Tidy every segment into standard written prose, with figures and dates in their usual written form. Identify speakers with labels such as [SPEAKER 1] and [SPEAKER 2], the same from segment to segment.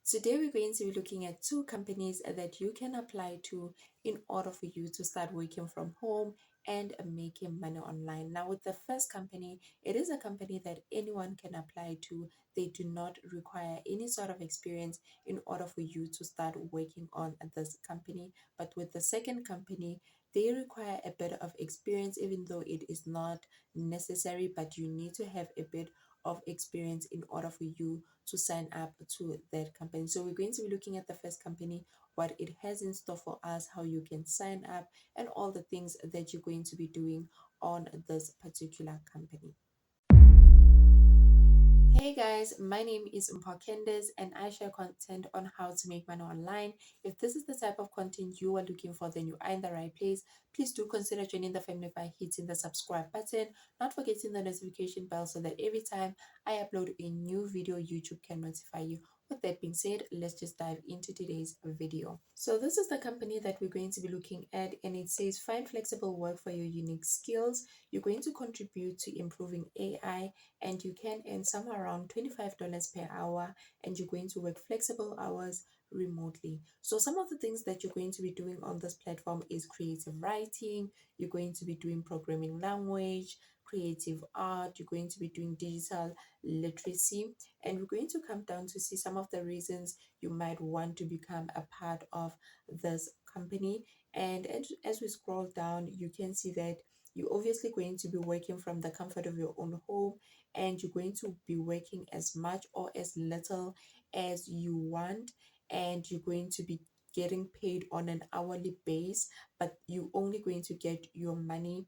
[SPEAKER 1] Today, we're going to be looking at two companies that you can apply to in order for you to start working from home and making money online. Now, with the first company, it is a company that anyone can apply to. They do not require any sort of experience in order for you to start working on this company. But with the second company, they require a bit of experience, even though it is not necessary, but you need to have a bit of experience in order for you to sign up to that company. So we're going to be looking at the first company, what it has in store for us, how you can sign up, and all the things that you're going to be doing on this particular company. Hey guys, my name is Mpho and I share content on how to make money online. If this is the type of content you are looking for, then you are in the right place. Please do consider joining the family by hitting the subscribe button, not forgetting the notification bell so that every time I upload a new video, YouTube can notify you. With that being said, let's just dive into today's video. So this is the company that we're going to be looking at, and it says find flexible work for your unique skills. You're going to contribute to improving AI, and you can earn somewhere around $25 per hour, and you're going to work flexible hours remotely. So some of the things that you're going to be doing on this platform is creative writing, you're going to be doing programming language, creative art, you're going to be doing digital literacy, and we're going to come down to see some of the reasons you might want to become a part of this company. And as we scroll down, you can see that you're obviously going to be working from the comfort of your own home, and you're going to be working as much or as little as you want, and you're going to be getting paid on an hourly base, but you're only going to get your money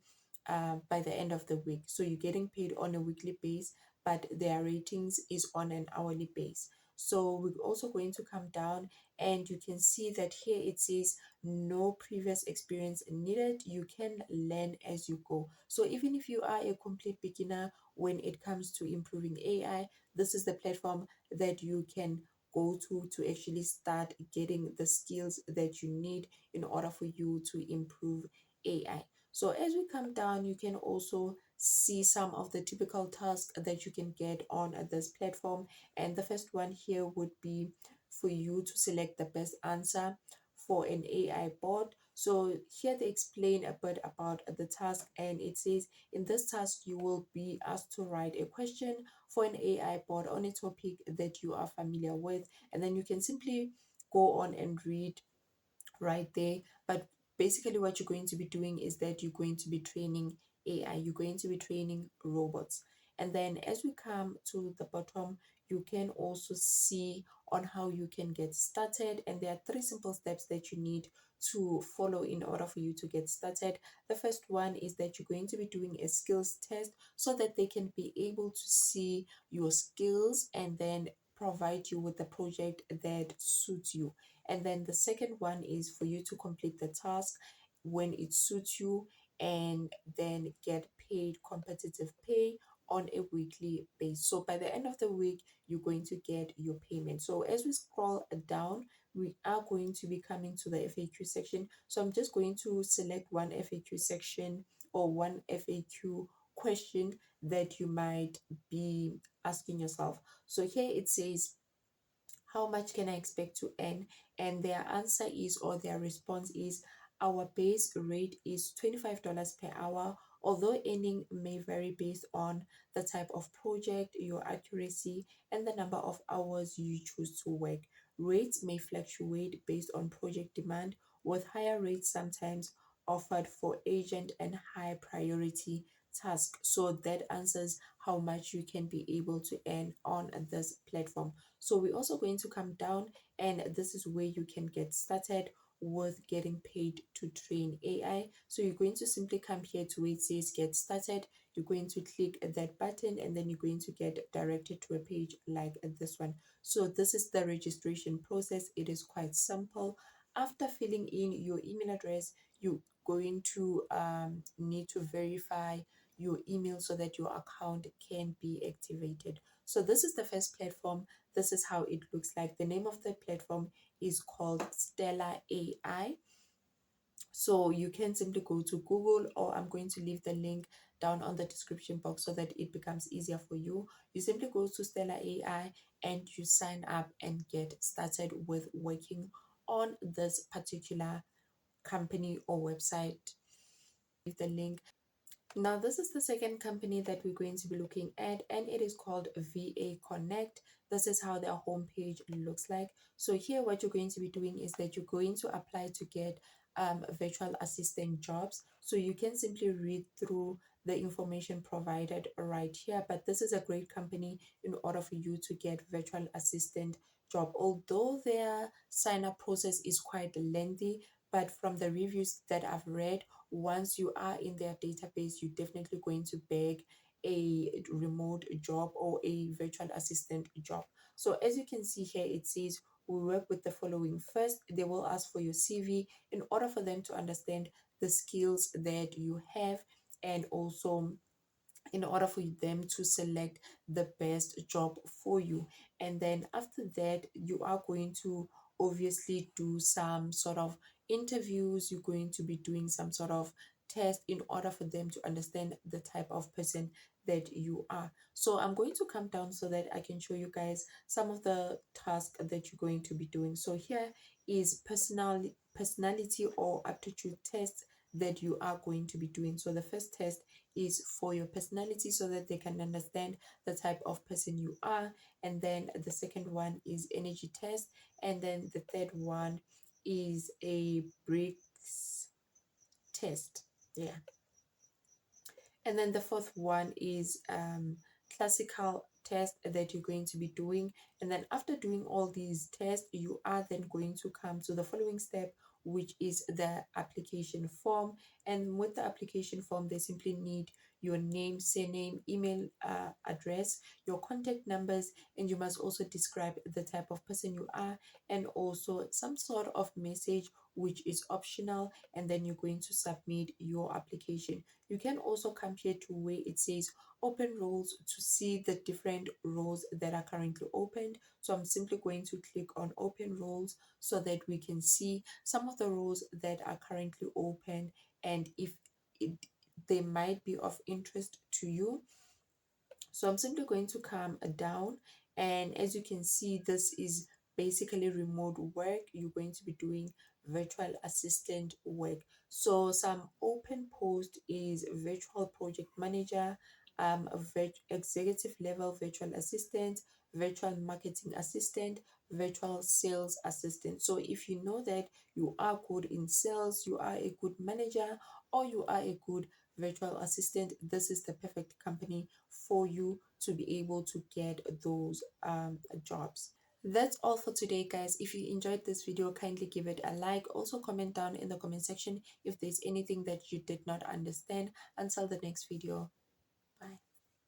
[SPEAKER 1] by the end of the week. So you're getting paid on a weekly base, but their ratings is on an hourly base. So we're also going to come down, and you can see that here it says no previous experience needed. You can learn as you go. So even if you are a complete beginner when it comes to improving AI, this is the platform that you can go to actually start getting the skills that you need in order for you to improve AI. So as we come down, you can also see some of the typical tasks that you can get on this platform. And the first one here would be for you to select the best answer for an AI bot. So here they explain a bit about the task, and it says in this task you will be asked to write a question for an AI bot on a topic that you are familiar with, and then you can simply go on and read right there. But basically, what you're going to be doing is that you're going to be training AI, you're going to be training robots. And then as we come to the bottom, you can also see on how you can get started. And there are three simple steps that you need to follow in order for you to get started. The first one is that you're going to be doing a skills test so that they can be able to see your skills and then provide you with the project that suits you. And then the second one is for you to complete the task when it suits you, and then get paid competitive pay on a weekly basis. So by the end of the week, you're going to get your payment. So as we scroll down, we are going to be coming to the FAQ section. So I'm just going to select one FAQ section or one FAQ question that you might be asking yourself. So here it says, how much can I expect to earn? And their answer is, or their response is, our base rate is $25 per hour, although earning may vary based on the type of project, your accuracy, and the number of hours you choose to work. Rates may fluctuate based on project demand, with higher rates sometimes offered for urgent and high priority tasks. So that answers how much you can be able to earn on this platform. So we're also going to come down, and this is where you can get started with getting paid to train AI. So you're going to simply come here to where it says get started. You're going to click that button, and then you're going to get directed to a page like this one. So this is the registration process. It is quite simple. After filling in your email address, you're going to need to verify your email so that your account can be activated. So this is the first platform. This is how it looks like. The name of the platform is called Stellar AI. So you can simply go to Google, or I'm going to leave the link down on the description box so that it becomes easier for you. You simply go to Stellar AI and you sign up and get started with working on this particular company or website. The link. Now, this is the second company that we're going to be looking at, and it is called VA Connect. This is how their homepage looks like. So here, what you're going to be doing is that you're going to apply to get virtual assistant jobs. So you can simply read through the information provided right here. But this is a great company in order for you to get virtual assistant job. Although their sign up process is quite lengthy, but from the reviews that I've read, once you are in their database, you're definitely going to beg a remote job or a virtual assistant job. So as you can see here, it says we work with the following. First, they will ask for your CV in order for them to understand the skills that you have, and also in order for them to select the best job for you. And then after that, you are going to obviously do some sort of interviews. You're going to be doing some sort of test in order for them to understand the type of person that you are. So I'm going to come down so that I can show you guys some of the tasks that you're going to be doing. So here is personality or aptitude tests that you are going to be doing. So the first test is for your personality so that they can understand the type of person you are. And then the second one is energy test. And then the third one is a bricks test. Yeah. And then the fourth one is classical test that you're going to be doing. And then after doing all these tests, you are then going to come to the following step, which is the application form. And with the application form, they simply need your name, surname, email address, your contact numbers, and you must also describe the type of person you are, and also some sort of message which is optional. And then you're going to submit your application. You can also come here to where it says open roles to see the different roles that are currently opened. So I'm simply going to click on open roles so that we can see some of the roles that are currently open, and if it, they might be of interest to you. So I'm simply going to come down, and as you can see, this is basically remote work. You're going to be doing virtual assistant work. So some open post is virtual project manager, executive level virtual assistant, virtual marketing assistant, virtual sales assistant. So if you know that you are good in sales, you are a good manager, or you are a good virtual assistant, this is the perfect company for you to be able to get those jobs. That's all for today, guys. If you enjoyed this video, kindly give it a like. Also comment down in the comment section if there's anything that you did not understand. Until the next video.